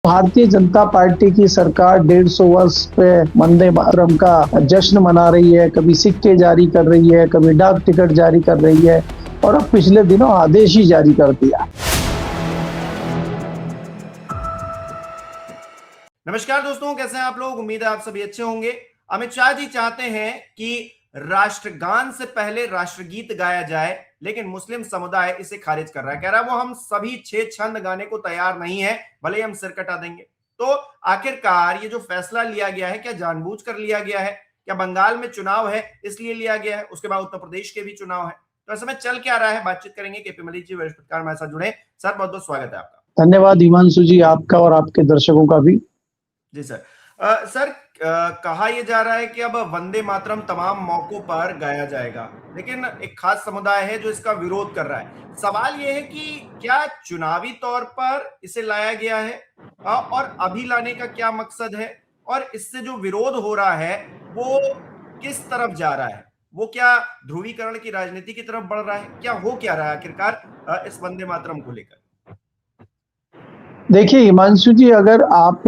Bharatiya Janata party की सरकार 150 वर्ष पे वंदे मातरम का जश्न मना रही है। कभी सिक्के जारी कर रही है, कभी डाक टिकट जारी कर रही है और अब पिछले दिनों आदेश ही जारी कर दिया। नमस्कार दोस्तों, कैसे हैं आप लोग। उम्मीद है आप सभी अच्छे होंगे। अमित शाह जी चाहते हैं कि राष्ट्रगान से पहले राष्ट्रगीत गाया जाए, लेकिन मुस्लिम समुदाय इसे खारिज कर रहा है। कह रहा है वो हम सभी 6 छंद गाने को तैयार नहीं है, भले ही हम सिर कटा देंगे। तो आखिरकार ये जो फैसला लिया गया है, क्या जानबूझकर लिया गया है? क्या बंगाल में चुनाव है इसलिए लिया गया है? उसके बाद उत्तर प्रदेश के भी चुनाव है, तो ऐसे में चल क्या रहा है, बातचीत करेंगे। केपी मलिक जी वरिष्ठ पत्रकार हमारे साथ जुड़े। सर बहुत बहुत स्वागत है आपका। धन्यवाद हिमांशु जी, आपका और आपके दर्शकों का भी। जी सर। सर, कहा यह जा रहा है कि अब वंदे मातरम तमाम मौकों पर गाया जाएगा, लेकिन एक खास समुदाय है जो इसका विरोध कर रहा है। सवाल यह है कि क्या चुनावी तौर पर इसे लाया गया है, और अभी लाने का क्या मकसद है, और इससे जो विरोध हो रहा है वो किस तरफ जा रहा है? वो क्या ध्रुवीकरण की राजनीति की तरफ बढ़ रहा है? क्या हो क्या रहा है आखिरकार इस वंदे मातरम को लेकर? देखिए हिमांशु जी, अगर आप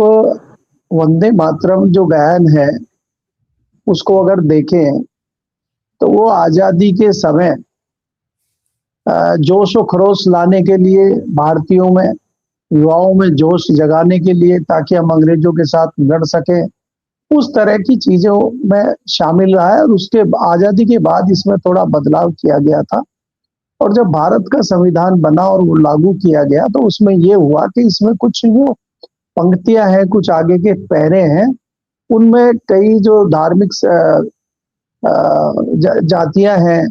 वंदे मातरम जो गायन है उसको अगर देखें तो वो आजादी के समय जोश और खरोश लाने के लिए, भारतीयों में, युवाओं में जोश जगाने के लिए, ताकि हम अंग्रेजों के साथ लड़ सकें, उस तरह की चीजों में शामिल रहा है। और उसके आजादी के बाद इसमें थोड़ा बदलाव किया गया था। और जब भारत का संविधान बना और वो लागू किया गया तो उसमें ये हुआ कि इसमें कुछ जो पंक्तियां हैं, कुछ आगे के पैरे हैं, उनमें कई जो धार्मिक जातियां हैं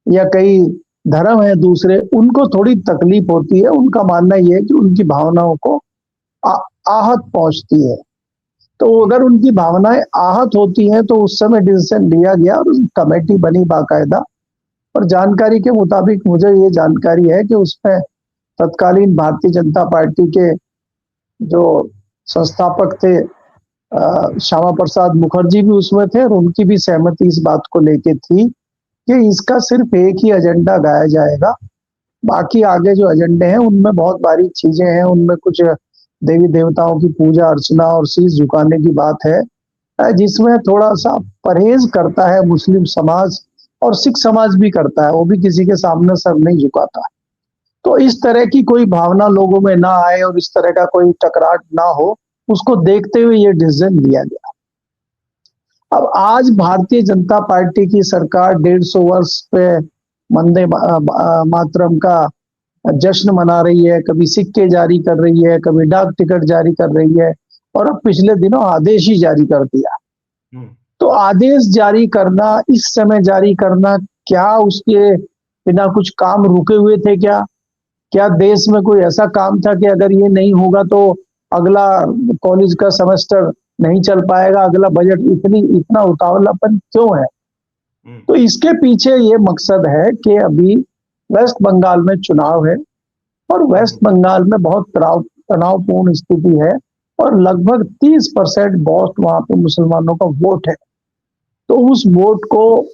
या कई धर्म हैं दूसरे, उनको थोड़ी तकलीफ होती है। उनका मानना यह है कि उनकी भावनाओं को आहत पहुंचती है। तो अगर उनकी भावनाएं आहत होती हैं तो उस समय डिसीजन लिया गया और कमेटी बनी बाकायदा। और जानकारी के मुताबिक मुझे ये जानकारी है कि उसमें तत्कालीन भारतीय जनता पार्टी के जो संस्थापक थे श्यामा प्रसाद मुखर्जी भी उसमें थे, और उनकी भी सहमति इस बात को लेके थी कि इसका सिर्फ एक ही एजेंडा गाया जाएगा। बाकी आगे जो एजेंडे हैं उनमें बहुत बारीक चीजें हैं, उनमें कुछ देवी देवताओं की पूजा अर्चना और शीश झुकाने की बात है, जिसमें थोड़ा सा परहेज करता है मुस्लिम समाज, और सिख समाज भी करता है, वो भी किसी के सामने सर नहीं झुकाता। तो इस तरह की कोई भावना लोगों में ना आए और इस तरह का कोई टकराट ना हो, उसको देखते हुए ये डिसीजन लिया गया। अब आज भारतीय जनता पार्टी की सरकार 150 वर्ष पे वंदे मातरम का जश्न मना रही है। कभी सिक्के जारी कर रही है, कभी डाक टिकट जारी कर रही है, और अब पिछले दिनों आदेश ही जारी कर दिया। तो आदेश जारी करना, इस समय जारी करना, क्या उसके बिना कुछ काम रुके हुए थे? क्या देश में कोई ऐसा काम था कि अगर ये नहीं होगा तो अगला कॉलेज का सेमेस्टर नहीं चल पाएगा, अगला बजट? इतना उतावलापन क्यों है? तो इसके पीछे ये मकसद है कि अभी वेस्ट बंगाल में चुनाव है और वेस्ट बंगाल में बहुत तनावपूर्ण स्थिति है, और लगभग 30% वोट वहां पे मुसलमानों का वोट है। तो उस वोट को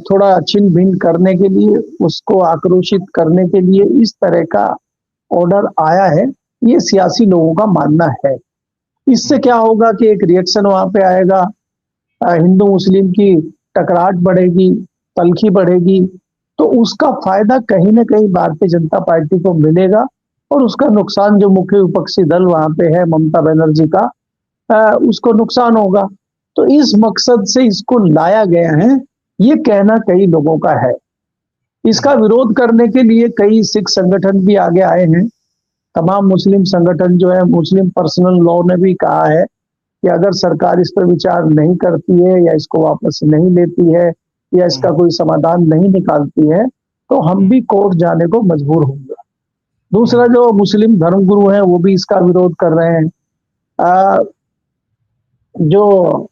थोड़ा छिन भिन करने के लिए, उसको आक्रोशित करने के लिए इस तरह का ऑर्डर आया है, ये सियासी लोगों का मानना है। इससे क्या होगा कि एक रिएक्शन वहां पे आएगा, हिंदू मुस्लिम की टकराहट बढ़ेगी, तलखी बढ़ेगी, तो उसका फायदा कहीं ना कहीं भारतीय जनता पार्टी को मिलेगा, और उसका नुकसान जो मुख्य विपक्षी दल वहां पे है, ममता बनर्जी का, उसको नुकसान होगा। तो इस मकसद से इसको लाया गया है, ये कहना कई लोगों का है। इसका विरोध करने के लिए कई सिख संगठन भी आगे आए हैं। तमाम मुस्लिम संगठन जो है, मुस्लिम पर्सनल लॉ ने भी कहा है कि अगर सरकार इस पर विचार नहीं करती है या इसको वापस नहीं लेती है या इसका कोई समाधान नहीं निकालती है तो हम भी कोर्ट जाने को मजबूर होंगे। दूसरा, जो मुस्लिम धर्मगुरु हैं वो भी इसका विरोध कर रहे हैं। जो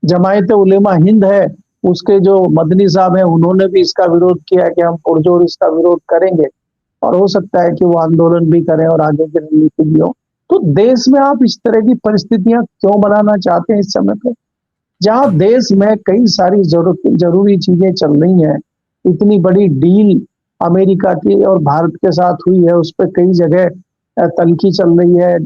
जमायत उलेमा हिंद है, उसके जो मदनी साहब हैं, उन्होंने भी इसका विरोध किया कि हम पुरजोर इसका विरोध करेंगे, और हो सकता है कि वो आंदोलन भी करें और आगे की रणनीति भी हो। तो देश में आप इस तरह की परिस्थितियां क्यों बनाना चाहते हैं इस समय पे, जहां देश में कई सारी जरूरी चीजें चल रही हैं? इतनी बड़ी डील अमेरिका की और भारत के साथ हुई है, उस पर कई जगह तनखी चल रही है,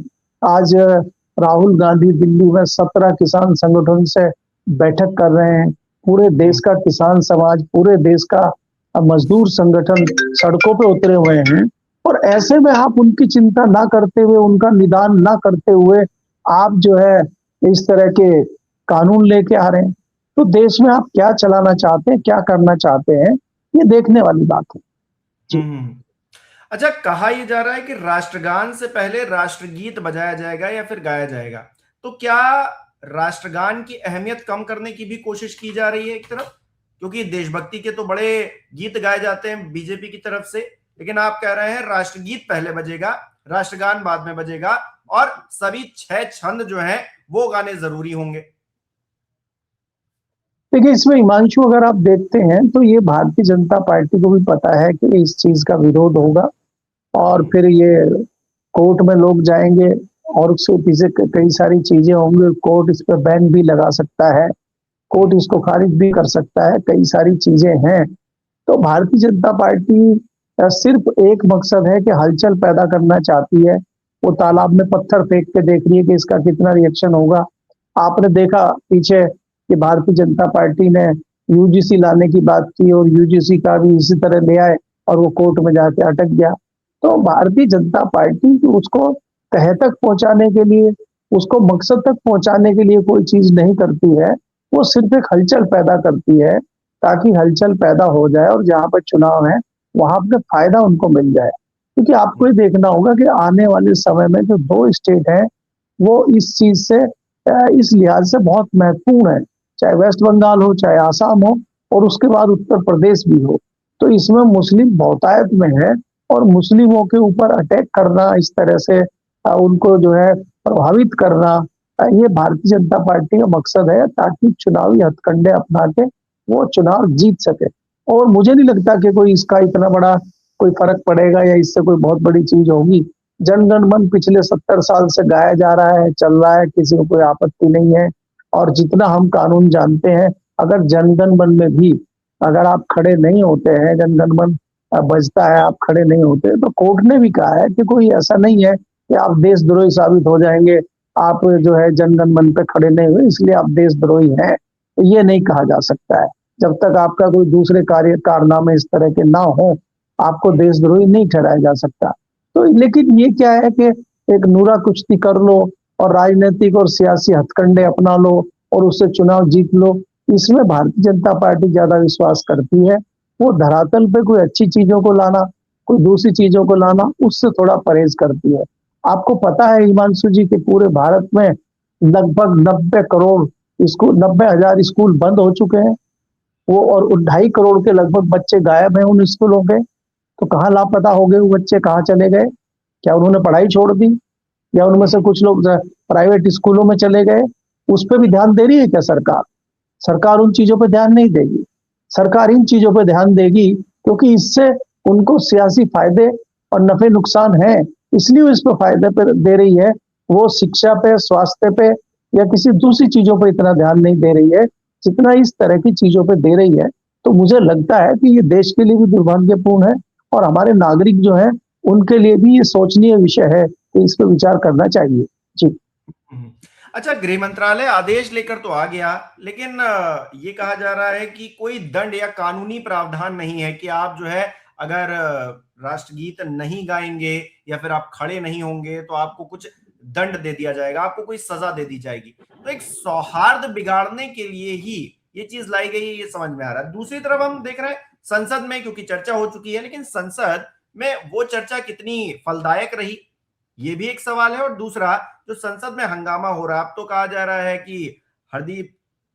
आज राहुल गांधी दिल्ली में 17 किसान संगठन से बैठक कर रहे हैं। पूरे देश का किसान समाज, पूरे देश का मजदूर संगठन सड़कों पे उतरे हुए हैं और ऐसे में आप उनकी चिंता ना करते हुए, उनका निदान ना करते हुए आप जो है इस तरह के कानून लेके आ रहे हैं। तो देश में आप क्या चलाना चाहते हैं, क्या करना चाहते हैं, ये देखने वाली बात है। जी। अच्छा, कहा यह जा रहा है कि राष्ट्रगान से पहले राष्ट्रगीत बजाया जाएगा या फिर गाया जाएगा, तो क्या राष्ट्रगान की अहमियत कम करने की भी कोशिश की जा रही है एक तरफ? क्योंकि देशभक्ति के तो बड़े गीत गाए जाते हैं बीजेपी की तरफ से, लेकिन आप कह रहे हैं राष्ट्रगीत पहले बजेगा, राष्ट्रगान बाद में बजेगा और सभी 6 छंद जो हैं वो गाने जरूरी होंगे। देखिए, इसमें हिमांशु अगर आप देखते हैं तो ये भारतीय जनता पार्टी को भी पता है कि इस चीज का विरोध होगा और फिर ये कोर्ट में लोग जाएंगे और उसके पीछे कई सारी चीजें होंगी। कोर्ट इस पर बैन भी लगा सकता है, कोर्ट इसको खारिज भी कर सकता है, कई सारी चीजें हैं। तो भारतीय जनता पार्टी सिर्फ एक मकसद है कि हलचल पैदा करना चाहती है। वो तालाब में पत्थर फेंक के देख रही है कि इसका कितना रिएक्शन होगा। आपने देखा पीछे कि भारतीय जनता पार्टी ने यूजीसी लाने की बात की और यूजीसी का भी इसी तरह ले आए और वो कोर्ट में जाके अटक गया। तो भारतीय जनता पार्टी उसको तह तक पहुंचाने के लिए, उसको मकसद तक पहुंचाने के लिए कोई चीज नहीं करती है। वो सिर्फ एक हलचल पैदा करती है ताकि हलचल पैदा हो जाए और जहां पर चुनाव है वहां पर फायदा उनको मिल जाए। क्योंकि आपको ये देखना होगा कि आने वाले समय में जो 2 स्टेट हैं वो इस चीज से, इस लिहाज से बहुत महत्वपूर्ण है, चाहे वेस्ट बंगाल हो, चाहे आसाम हो और उसके बाद उत्तर प्रदेश भी हो। तो इसमें मुस्लिम बहुतायत में है और मुस्लिमों के ऊपर अटैक करना, इस तरह से उनको जो है प्रभावित करना, ये भारतीय जनता पार्टी का मकसद है ताकि चुनावी हथकंडे अपना के वो चुनाव जीत सके। और मुझे नहीं लगता कि कोई इसका इतना बड़ा कोई फर्क पड़ेगा या इससे कोई बहुत बड़ी चीज होगी। जनगण मन पिछले 70 साल से गाया जा रहा है, चल रहा है, किसी को कोई आपत्ति नहीं है। और जितना हम कानून जानते हैं, अगर जनगण मन में भी अगर आप खड़े नहीं होते हैं, जनगण मन बजता है, आप खड़े नहीं होते, तो कोर्ट ने भी कहा है कि कोई ऐसा नहीं है कि आप देशद्रोही साबित हो जाएंगे, आप जो है जनगण मन पे खड़े नहीं हुए इसलिए आप देशद्रोही हैं। तो ये नहीं कहा जा सकता है। जब तक आपका कोई दूसरे कारनामे इस तरह के ना हो, आपको देशद्रोही नहीं ठहराया जा सकता। तो लेकिन ये क्या है कि एक नूरा कुश्ती कर लो और राजनीतिक और सियासी हथकंडे अपना लो और उससे चुनाव जीत लो, इसमें भारतीय जनता पार्टी ज्यादा विश्वास करती है। वो धरातल पे कोई अच्छी चीजों को लाना, कोई दूसरी चीजों को लाना, उससे थोड़ा परहेज करती है। आपको पता है हिमांशु जी के पूरे भारत में लगभग 90 करोड़ स्कूल, 90,000 स्कूल बंद हो चुके हैं वो, और 2.5 करोड़ के लगभग बच्चे गायब हैं उन स्कूलों के। तो कहाँ लापता हो गए वो बच्चे, कहाँ चले गए? क्या उन्होंने पढ़ाई छोड़ दी या उनमें से कुछ लोग प्राइवेट स्कूलों में चले गए? उस पर भी ध्यान दे रही है क्या सरकार? सरकार उन चीजों पर ध्यान नहीं देगी। सरकार इन चीजों पर ध्यान देगी क्योंकि इससे उनको सियासी फायदे और नफे नुकसान है, इसलिए इस पर फायदे पे दे रही है। वो शिक्षा पे, स्वास्थ्य पे या किसी दूसरी चीजों पर इतना ध्यान नहीं दे रही है जितना इस तरह की चीजों पे दे रही है। तो मुझे लगता है कि ये देश के लिए भी दुर्भाग्यपूर्ण है और हमारे नागरिक जो है उनके लिए भी ये सोचनीय विषय है कि इस पर विचार करना चाहिए। जी। अच्छा, गृह मंत्रालय आदेश लेकर तो आ गया, लेकिन ये कहा जा रहा है कि कोई दंड या कानूनी प्रावधान नहीं है कि आप जो है अगर राष्ट्रगीत नहीं गाएंगे या फिर आप खड़े नहीं होंगे तो आपको कुछ दंड दे दिया जाएगा, आपको कोई सजा दे दी जाएगी। तो एक सौहार्द बिगाड़ने के लिए ही ये चीज लाई गई है, ये समझ में आ रहा है। दूसरी तरफ हम देख रहे हैं संसद में, क्योंकि चर्चा हो चुकी है, लेकिन संसद में वो चर्चा कितनी फलदायक रही ये भी एक सवाल है। और दूसरा, जो संसद में हंगामा हो रहा है, अब तो कहा जा रहा है कि हरदीप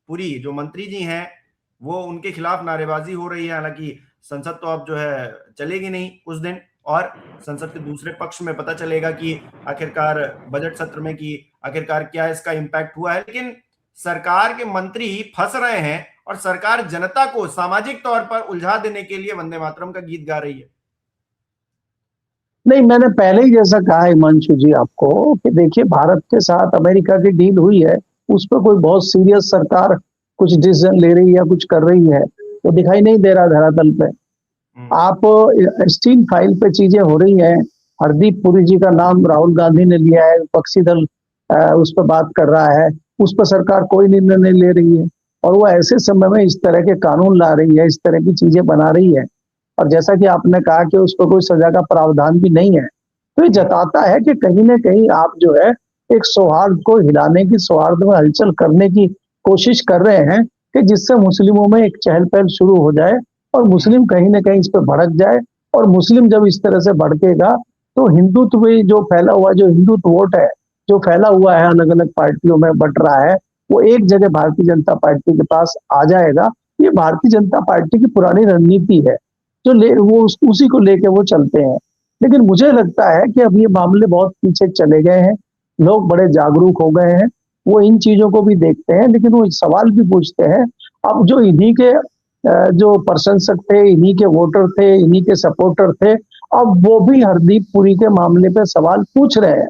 पुरी जो मंत्री जी हैं वो उनके खिलाफ नारेबाजी हो रही है। हालांकि संसद तो अब जो है चलेगी नहीं कुछ दिन, और संसद के दूसरे पक्ष में पता चलेगा कि आखिरकार बजट सत्र में कि आखिरकार क्या इसका इंपैक्ट हुआ है। लेकिन सरकार के मंत्री फंस रहे हैं और सरकार जनता को सामाजिक तौर पर उलझा देने के लिए वंदे मातरम का गीत गा रही है। नहीं, मैंने पहले ही जैसा कहा हिमांशु जी आपको कि देखिए, भारत के साथ अमेरिका की डील हुई है, उस पर कोई बहुत सीरियस सरकार कुछ डिसीजन ले रही है या कुछ कर रही है तो दिखाई नहीं दे रहा धरातल पे। आप स्टील फाइल पे चीजें हो रही हैं हरदीप पुरी जी का नाम राहुल गांधी ने लिया है, विपक्षी दल उस पर बात कर रहा है, उस पर सरकार कोई निर्णय नहीं ले रही है। और वो ऐसे समय में इस तरह के कानून ला रही है, इस तरह की चीजें बना रही है। और जैसा कि आपने कहा कि उस पर कोई सजा का प्रावधान भी नहीं है, तो ये जताता है कि कहीं ना कहीं आप जो है एक सौहार्द को हिलाने की, सौहार्द में हलचल करने की कोशिश कर रहे हैं कि जिससे मुस्लिमों में एक चहल पहल शुरू हो जाए और मुस्लिम कहीं ना कहीं इस पर भड़क जाए। और मुस्लिम जब इस तरह से भड़केगा तो हिंदुत्व भी जो फैला हुआ, जो हिंदुत्व वोट है जो फैला हुआ है, अलग अलग पार्टियों में बट रहा है, वो एक जगह भारतीय जनता पार्टी के पास आ जाएगा। ये भारतीय जनता पार्टी की पुरानी रणनीति है, जो वो उसी को लेके वो चलते हैं। लेकिन मुझे लगता है कि अब ये मामले बहुत पीछे चले गए हैं, लोग बड़े जागरूक हो गए हैं, वो इन चीजों को भी देखते हैं, लेकिन वो सवाल भी पूछते हैं। अब जो इन्हीं के जो प्रशंसक थे, इन्हीं के वोटर थे, इन्हीं के सपोर्टर थे, अब वो भी हरदीप पुरी के मामले पे सवाल पूछ रहे हैं,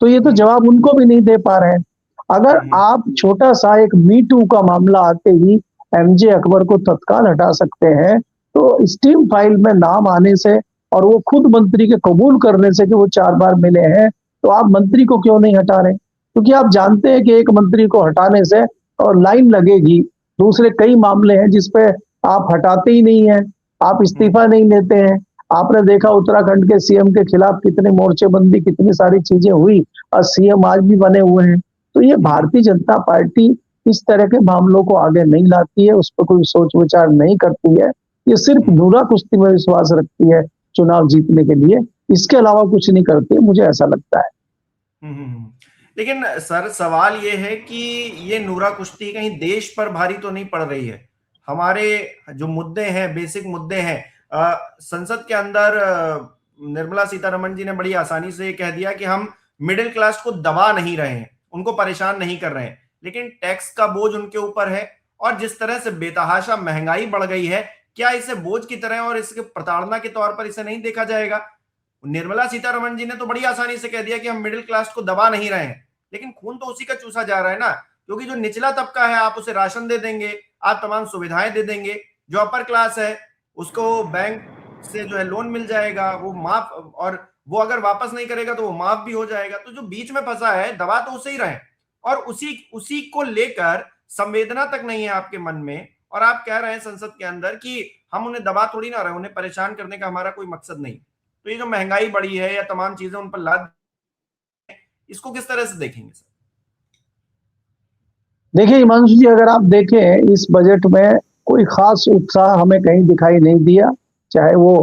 तो ये तो जवाब उनको भी नहीं दे पा रहे हैं। अगर आप छोटा सा एक मी टू का मामला आते ही एमजे अकबर को तत्काल हटा सकते हैं, तो स्टीम फाइल में नाम आने से और वो खुद मंत्री के कबूल करने से कि वो 4 बार मिले हैं, तो आप मंत्री को क्यों नहीं हटा रहे? क्योंकि आप जानते हैं कि एक मंत्री को हटाने से और लाइन लगेगी, दूसरे कई मामले हैं जिसपे आप हटाते ही नहीं है, आप इस्तीफा नहीं लेते हैं। आपने देखा उत्तराखंड के सीएम के खिलाफ कितने मोर्चेबंदी, कितनी सारी चीजें हुई और सीएम आज भी बने हुए हैं। तो ये भारतीय जनता पार्टी इस तरह के मामलों को आगे नहीं लाती है, उस पर कोई सोच विचार नहीं करती है। ये सिर्फ धूरा कुश्ती में विश्वास रखती है चुनाव जीतने के लिए, इसके अलावा कुछ नहीं करती है, मुझे ऐसा लगता है। लेकिन सर सवाल ये है कि ये नूरा कुश्ती कहीं देश पर भारी तो नहीं पड़ रही है? हमारे जो मुद्दे हैं, बेसिक मुद्दे हैं, संसद के अंदर निर्मला सीतारमण जी ने बड़ी आसानी से कह दिया कि हम मिडिल क्लास को दबा नहीं रहे हैं, उनको परेशान नहीं कर रहे हैं, लेकिन टैक्स का बोझ उनके ऊपर है। और जिस तरह से बेतहाशा महंगाई बढ़ गई है, क्या इसे बोझ की तरह और इसके प्रताड़ना के तौर पर इसे नहीं देखा जाएगा? निर्मला सीतारमण जी ने तो बड़ी आसानी से कह दिया कि हम मिडिल क्लास को दबा नहीं रहे हैं, लेकिन खून तो उसी का चूसा जा रहा है ना, क्योंकि जो निचला तबका है आप उसे राशन दे देंगे, आप तमाम सुविधाएं दे देंगे, जो अपर क्लास है उसको बैंक से जो है लोन मिल जाएगा, वो माफ, और वो अगर वापस नहीं करेगा तो वो माफ भी हो जाएगा। तो जो बीच में फंसा है दबा तो उसे ही रहे, और उसी को लेकर संवेदना तक नहीं है आपके मन में, और आप कह रहे हैं संसद के अंदर कि हम उन्हें दबा थोड़ी ना रहे, उन्हें परेशान करने का हमारा कोई मकसद नहीं। तो ये जो महंगाई बढ़ी है या तमाम चीजें उन पर लाद, इसको किस तरह से देखेंगे सर? देखिए हिमांशु जी, अगर आप देखें इस बजट में कोई खास उत्साह हमें कहीं दिखाई नहीं दिया, चाहे वो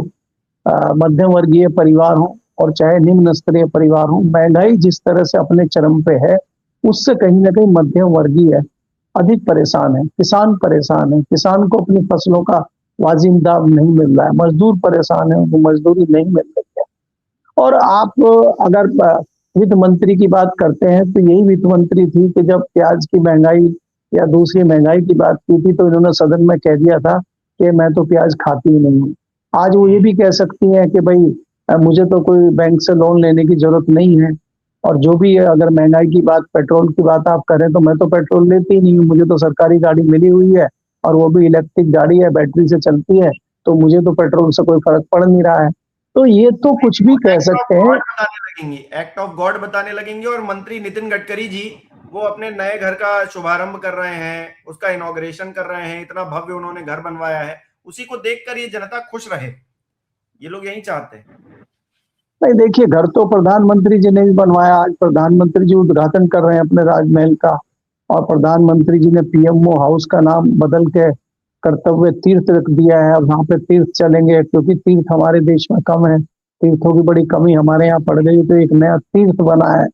मध्यम वर्गीय परिवार हो और चाहे निम्न स्तरीय परिवार हो। महंगाई जिस तरह से अपने चरम पे है, उससे कहीं ना कहीं मध्यम वर्गीय अधिक परेशान है, किसान परेशान है, किसान को अपनी फसलों का वाजिब दाम नहीं मिल रहा है, मजदूर परेशान है, उनको मजदूरी नहीं मिल रही है। और आप अगर वित्त मंत्री की बात करते हैं तो यही वित्त मंत्री थी कि जब प्याज की महंगाई या दूसरी महंगाई की बात की थी तो इन्होंने सदन में कह दिया था कि मैं तो प्याज खाती ही नहीं हूँ। आज वो ये भी कह सकती हैं कि भाई मुझे तो कोई बैंक से लोन लेने की जरूरत नहीं है, और जो भी है, अगर महंगाई की बात, पेट्रोल की बात आप करें तो मैं तो पेट्रोल लेती ही नहीं हूँ, मुझे तो सरकारी गाड़ी मिली हुई है और वो भी इलेक्ट्रिक गाड़ी है, बैटरी से चलती है, तो मुझे तो पेट्रोल से कोई फर्क पड़ नहीं रहा है। तो ये तो कुछ भी कह सकते हैं, एक्ट ऑफ गॉड बताने लगेंगे। और मंत्री नितिन गडकरी जी वो अपने नए घर का शुभारंभ कर रहे हैं, उसका इनॉग्रेशन कर रहे हैं, इतना भव्य उन्होंने घर बनवाया है, उसी को देखकर ये जनता खुश रहे, ये लोग यही चाहते हैं। नहीं देखिए, घर तो प्रधानमंत्री जी ने भी बनवाया, आज प्रधानमंत्री जी उद्घाटन कर रहे हैं अपने राजमहल का, और प्रधानमंत्री जी ने पीएमओ हाउस का नाम बदल के कर्तव्य तीर्थ रख दिया है। अब वहां पे तीर्थ चलेंगे, क्योंकि तीर्थ हमारे देश में कम है, तीर्थों की बड़ी कमी हमारे यहाँ पड़ गई, तो एक नया तीर्थ बना है।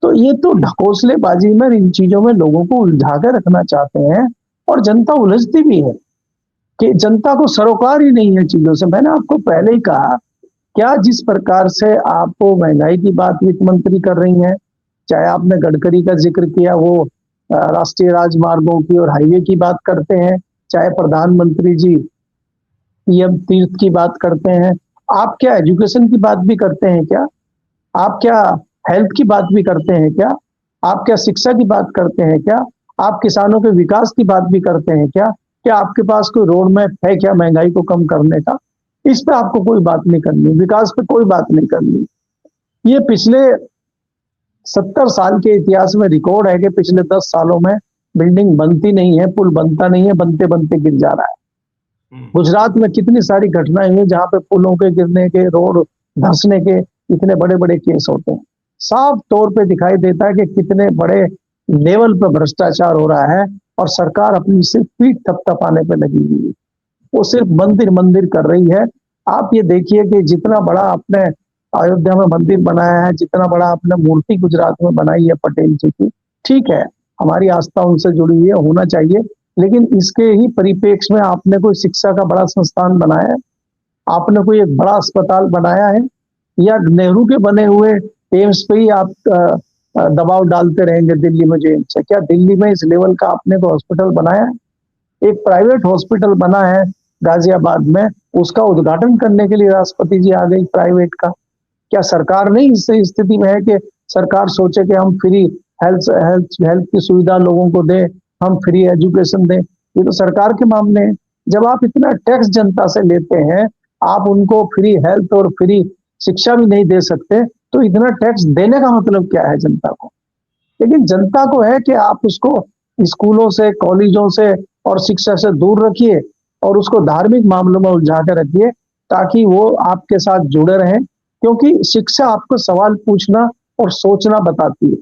तो ये तो ढकोसलेबाजी में इन चीजों में लोगों को उलझा के रखना चाहते हैं, और जनता उलझती भी है कि जनता को सरोकार ही नहीं है चीजों से। मैंने आपको पहले ही कहा, क्या जिस प्रकार से आपको महंगाई की बात वित्त मंत्री कर रही हैं, चाहे आपने गडकरी का जिक्र किया, वो राष्ट्रीय राजमार्गों की और हाईवे की बात करते हैं, चाहे प्रधानमंत्री जी पीएम तीर्थ की बात करते हैं, आप क्या एजुकेशन की बात भी करते हैं क्या? आप क्या हेल्थ की बात भी करते हैं क्या? आप क्या शिक्षा की बात करते हैं क्या? आप किसानों के विकास की बात भी करते हैं क्या? क्या आपके पास कोई रोड मैप है क्या महंगाई को कम करने का? इस पे आपको कोई बात नहीं करनी, विकास पे कोई बात नहीं करनी। ये पिछले 70 साल के इतिहास में रिकॉर्ड है कि पिछले 10 सालों में बिल्डिंग बनती नहीं है, पुल बनता नहीं है, बनते बनते गिर जा रहा है। गुजरात में कितनी सारी घटनाएं हुई जहां पे पुलों के गिरने के, रोड धंसने के इतने बड़े बड़े केस होते हैं। साफ तौर पे दिखाई देता है कि कितने बड़े लेवल पर भ्रष्टाचार हो रहा है और सरकार अपनी सिर्फ पीठ थपथपाने पे लगी हुई है। वो सिर्फ मंदिर मंदिर कर रही है। आप ये देखिए कि जितना बड़ा आपने अयोध्या में मंदिर बनाया है, जितना बड़ा आपने मूर्ति गुजरात में बनाई है पटेल जी की, ठीक है, हमारी आस्था उनसे जुड़ी हुई है, होना चाहिए, लेकिन इसके ही परिप्रेक्ष्य में आपने कोई शिक्षा का बड़ा संस्थान बनाया है, आपने कोई एक बड़ा अस्पताल बनाया है, या नेहरू के बने हुए एम्स पे ही आप दबाव डालते रहेंगे दिल्ली में जो एम्स है? क्या दिल्ली में इस लेवल का आपने को हॉस्पिटल बनाया है? एक प्राइवेट हॉस्पिटल बना है गाजियाबाद में, उसका उद्घाटन करने के लिए राष्ट्रपति जी आ गई प्राइवेट का। क्या सरकार नहीं इस स्थिति में है कि सरकार सोचे कि हम फ्री हेल्थ की सुविधा लोगों को दें, हम फ्री एजुकेशन दें? ये तो सरकार के मामले हैं। जब आप इतना टैक्स जनता से लेते हैं, आप उनको फ्री हेल्थ और फ्री शिक्षा भी नहीं दे सकते, तो इतना टैक्स देने का मतलब क्या है जनता को? लेकिन जनता को है कि आप उसको स्कूलों से, कॉलेजों से और शिक्षा से दूर रखिए और उसको धार्मिक मामलों में उलझा कर रखिए ताकि वो आपके साथ जुड़े रहें, क्योंकि शिक्षा आपको सवाल पूछना और सोचना बताती है।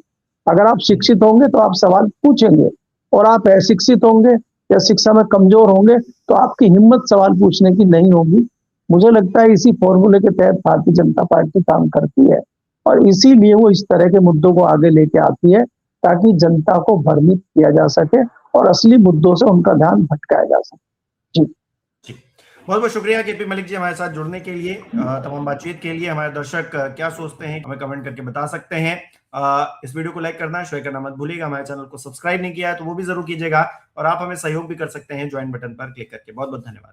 अगर आप शिक्षित होंगे तो आप सवाल पूछेंगे, और आप अशिक्षित होंगे या शिक्षा में कमजोर होंगे तो आपकी हिम्मत सवाल पूछने की नहीं होगी। मुझे लगता है इसी फॉर्मूले के तहत भारतीय जनता पार्टी काम करती है और इसीलिए वो इस तरह के मुद्दों को आगे लेके आती है ताकि जनता को भ्रमित किया जा सके और असली मुद्दों से उनका ध्यान भटकाया जा सके। जी बहुत बहुत शुक्रिया केपी मलिक जी हमारे साथ जुड़ने के लिए, तमाम बातचीत के लिए। हमारे दर्शक क्या सोचते हैं हमें कमेंट करके बता सकते हैं। इस वीडियो को लाइक करना, शेयर करना मत भूलिएगा। हमारे चैनल को सब्सक्राइब नहीं किया है तो वो भी जरूर कीजिएगा और आप हमें सहयोग भी कर सकते हैं ज्वाइन बटन पर क्लिक करके। बहुत बहुत धन्यवाद।